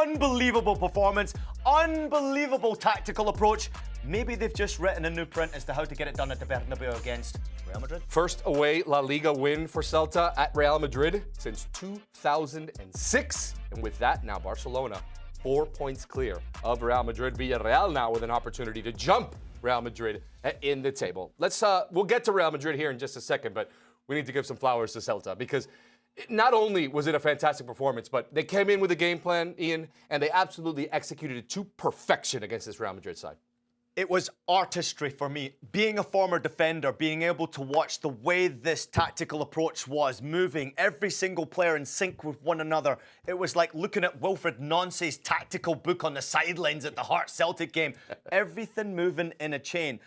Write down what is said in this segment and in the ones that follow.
Unbelievable performance, unbelievable tactical approach. Maybe they've just written a new print as to how to get it done at the Bernabeu against Real Madrid. First away La Liga win for Celta at Real Madrid since 2006. And with that, now Barcelona 4 points clear of Real Madrid. Villarreal now with an opportunity to jump Real Madrid in the table. We'll get to Real Madrid here in just a second, but we need to give some flowers to Celta because not only was it a fantastic performance, but they came in with a game plan, Ian, and they absolutely executed it to perfection against this Real Madrid side. It was artistry for me. Being a former defender, being able to watch the way this tactical approach was, moving every single player in sync with one another. It was like looking at Wilfred Nance's tactical book on the sidelines at the Hearts-Celtic game. Everything moving in a chain.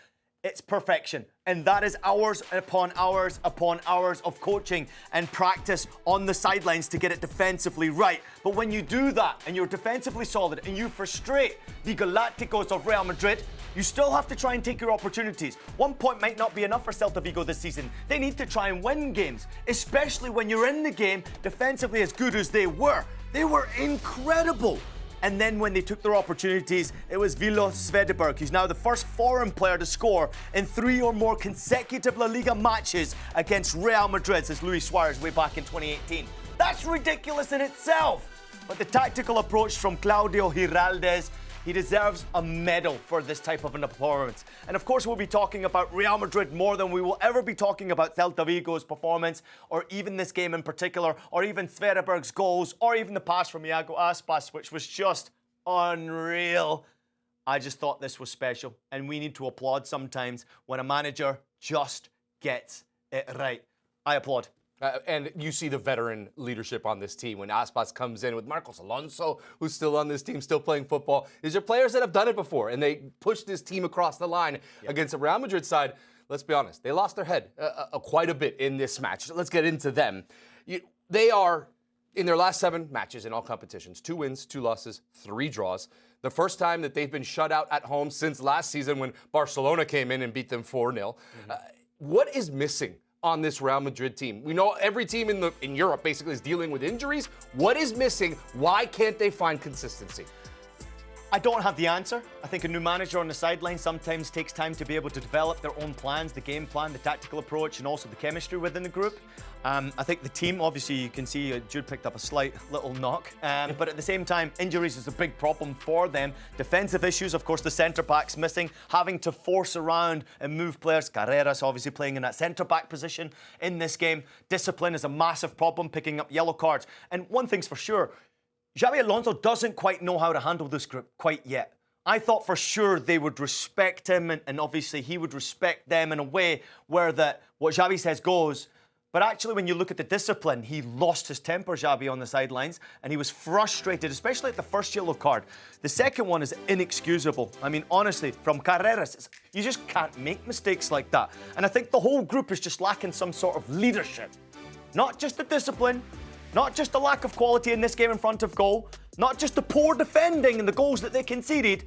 It's perfection. And that is hours upon hours upon hours of coaching and practice on the sidelines to get it defensively right. But when you do that and you're defensively solid and you frustrate the Galacticos of Real Madrid, you still have to try and take your opportunities. 1 point might not be enough for Celta Vigo this season. They need to try and win games, especially when you're in the game defensively as good as they were. They were incredible. And then when they took their opportunities, it was Vilo Svedberg, who's now the first foreign player to score in 3 or more consecutive La Liga matches against Real Madrid since Luis Suarez way back in 2018. That's ridiculous in itself. But the tactical approach from Claudio Giraldes, he deserves a medal for this type of a performance. And of course, we'll be talking about Real Madrid more than we will ever be talking about Celta Vigo's performance, or even this game in particular, or even Svedberg's goals, or even the pass from Iago Aspas, which was just unreal. I just thought this was special, and we need to applaud sometimes when a manager just gets it right. I applaud. And you see the veteran leadership on this team when Aspas comes in with Marcos Alonso, who's still on this team, still playing football. These are players that have done it before, and they pushed this team across the line against the Real Madrid side. Let's be honest, they lost their head quite a bit in this match. Let's get into them. They are, in their last 7 matches in all competitions, 2 wins, 2 losses, 3 draws. The first time that they've been shut out at home since last season when Barcelona came in and beat them 4-0. What is missing on this Real Madrid team? We know every team in Europe basically is dealing with injuries. What is missing? Why can't they find consistency? I don't have the answer. I think a new manager on the sideline sometimes takes time to be able to develop their own plans, the game plan, the tactical approach, and also the chemistry within the group. I think the team, obviously, you can see Jude picked up a slight little knock. But at the same time, injuries is a big problem for them. Defensive issues, of course, the centre-backs missing, having to force around and move players. Carreras obviously playing in that centre-back position in this game. Discipline is a massive problem, picking up yellow cards. And one thing's for sure, Xabi Alonso doesn't quite know how to handle this group quite yet. I thought for sure they would respect him and obviously he would respect them in a way where what Xabi says goes. But actually, when you look at the discipline, he lost his temper, Xabi, on the sidelines, and he was frustrated, especially at the first yellow card. The second one is inexcusable. I mean, honestly, from Carreras, you just can't make mistakes like that. And I think the whole group is just lacking some sort of leadership. Not just the discipline, not just the lack of quality in this game in front of goal, not just the poor defending and the goals that they conceded.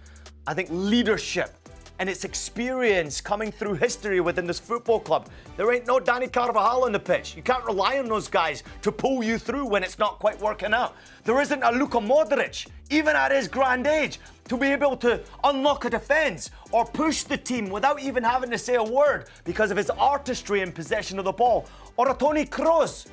I think leadership and its experience coming through history within this football club. There ain't no Dani Carvajal on the pitch. You can't rely on those guys to pull you through when it's not quite working out. There isn't a Luka Modric, even at his grand age, to be able to unlock a defence or push the team without even having to say a word because of his artistry in possession of the ball. Or a Toni Kroos,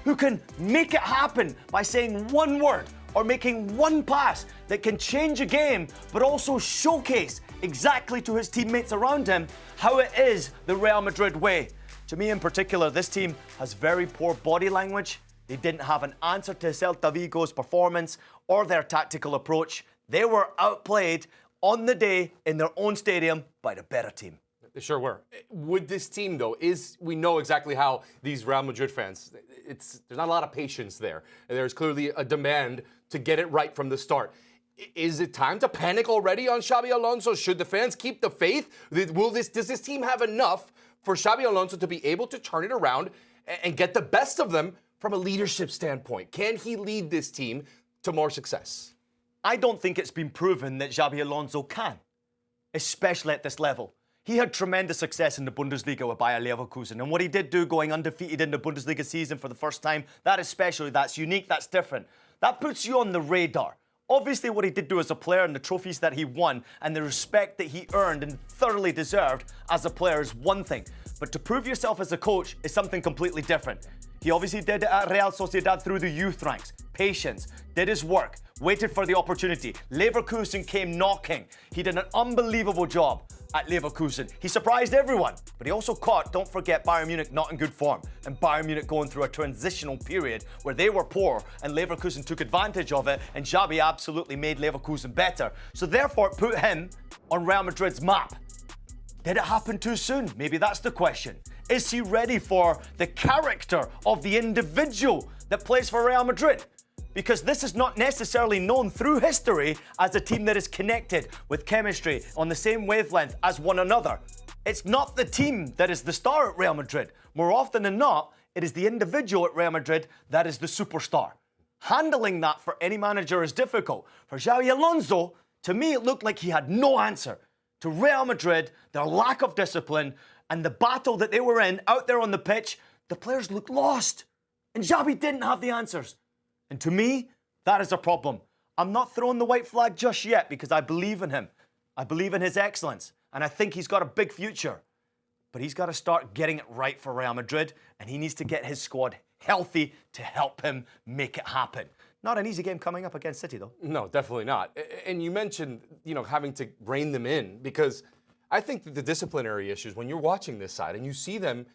who can make it happen by saying one word or making one pass that can change a game, but also showcase exactly to his teammates around him how it is the Real Madrid way. To me in particular, this team has very poor body language. They didn't have an answer to Celta Vigo's performance or their tactical approach. They were outplayed on the day in their own stadium by the better team. They sure were. With this team, though, we know exactly how these Real Madrid fans, there's not a lot of patience there. There's clearly a demand to get it right from the start. Is it time to panic already on Xabi Alonso? Should the fans keep the faith? Does this team have enough for Xabi Alonso to be able to turn it around and get the best of them from a leadership standpoint? Can he lead this team to more success? I don't think it's been proven that Xabi Alonso can, especially at this level. He had tremendous success in the Bundesliga with Bayer Leverkusen. And what he did do going undefeated in the Bundesliga season for the first time, that is special, that's unique, that's different. That puts you on the radar Obviously, what he did do as a player and the trophies that he won and the respect that he earned and thoroughly deserved as a player is one thing. But to prove yourself as a coach is something completely different. He obviously did it at Real Sociedad through the youth ranks. Patience, did his work, waited for the opportunity. Leverkusen came knocking. He did an unbelievable job at Leverkusen. He surprised everyone, but he also caught, don't forget, Bayern Munich not in good form, and Bayern Munich going through a transitional period where they were poor, and Leverkusen took advantage of it, and Xabi absolutely made Leverkusen better. So therefore, it put him on Real Madrid's map. Did it happen too soon? Maybe that's the question. Is he ready for the character of the individual that plays for Real Madrid? Because this is not necessarily known through history as a team that is connected with chemistry on the same wavelength as one another. It's not the team that is the star at Real Madrid. More often than not, it is the individual at Real Madrid that is the superstar. Handling that for any manager is difficult. For Xabi Alonso, to me, it looked like he had no answer to Real Madrid, their lack of discipline, and the battle that they were in out there on the pitch. The players looked lost, and Xabi didn't have the answers. And to me, that is a problem. I'm not throwing the white flag just yet because I believe in him. I believe in his excellence, and I think he's got a big future. But he's got to start getting it right for Real Madrid, and he needs to get his squad healthy to help him make it happen. Not an easy game coming up against City, though. No, definitely not. And you mentioned, having to rein them in, because I think that the disciplinary issues, when you're watching this side and you see them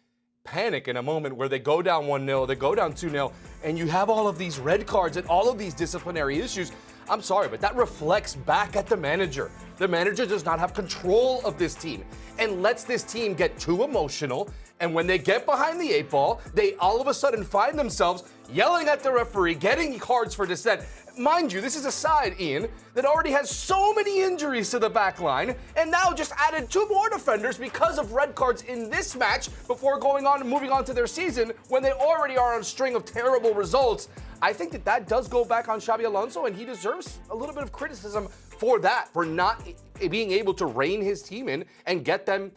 panic in a moment where they go down 1-0, they go down 2-0, and you have all of these red cards and all of these disciplinary issues, I'm sorry, but that reflects back at the manager. The manager does not have control of this team and lets this team get too emotional. And when they get behind the 8 ball, they all of a sudden find themselves yelling at the referee, getting cards for dissent. Mind you, this is a side, Ian, that already has so many injuries to the back line and now just added 2 more defenders because of red cards in this match before going on and moving on to their season when they already are on a string of terrible results. I think that does go back on Xabi Alonso, and he deserves a little bit of criticism for that, for not being able to rein his team in and get them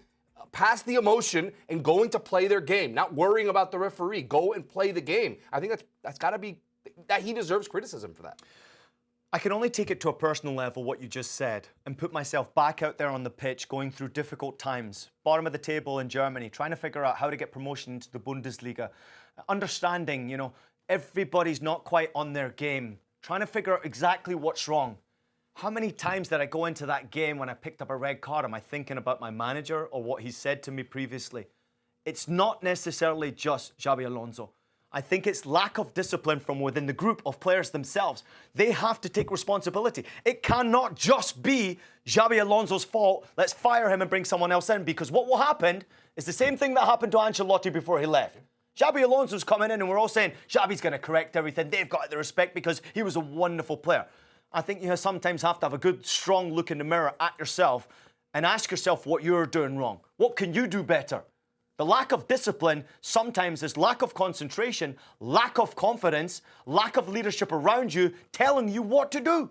past the emotion and going to play their game, not worrying about the referee. Go and play the game. I think that's got to be, that he deserves criticism for that. I can only take it to a personal level, what you just said, and put myself back out there on the pitch, going through difficult times, bottom of the table in Germany, trying to figure out how to get promotion into the Bundesliga, understanding, everybody's not quite on their game, trying to figure out exactly what's wrong. How many times did I go into that game when I picked up a red card? Am I thinking about my manager or what he said to me previously? It's not necessarily just Xabi Alonso. I think it's lack of discipline from within the group of players themselves. They have to take responsibility. It cannot just be Xabi Alonso's fault. Let's fire him and bring someone else in, because what will happen is the same thing that happened to Ancelotti before he left. Xabi Alonso's coming in and we're all saying Xabi's going to correct everything. They've got the respect because he was a wonderful player. I think you sometimes have to have a good, strong look in the mirror at yourself and ask yourself what you're doing wrong. What can you do better? The lack of discipline sometimes is lack of concentration, lack of confidence, lack of leadership around you telling you what to do.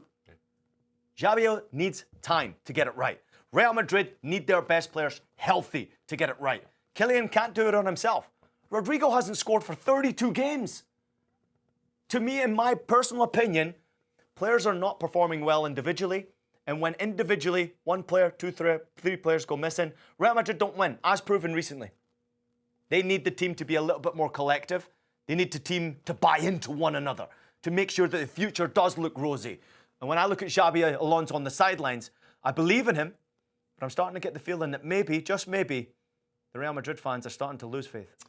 Xabi needs time to get it right. Real Madrid need their best players healthy to get it right. Kylian can't do it on himself. Rodrigo hasn't scored for 32 games. To me, in my personal opinion, players are not performing well individually. And when individually, 1 player, 2, 3 players go missing, Real Madrid don't win, as proven recently. They need the team to be a little bit more collective. They need the team to buy into one another, to make sure that the future does look rosy. And when I look at Xabi Alonso on the sidelines, I believe in him, but I'm starting to get the feeling that maybe, just maybe, the Real Madrid fans are starting to lose faith.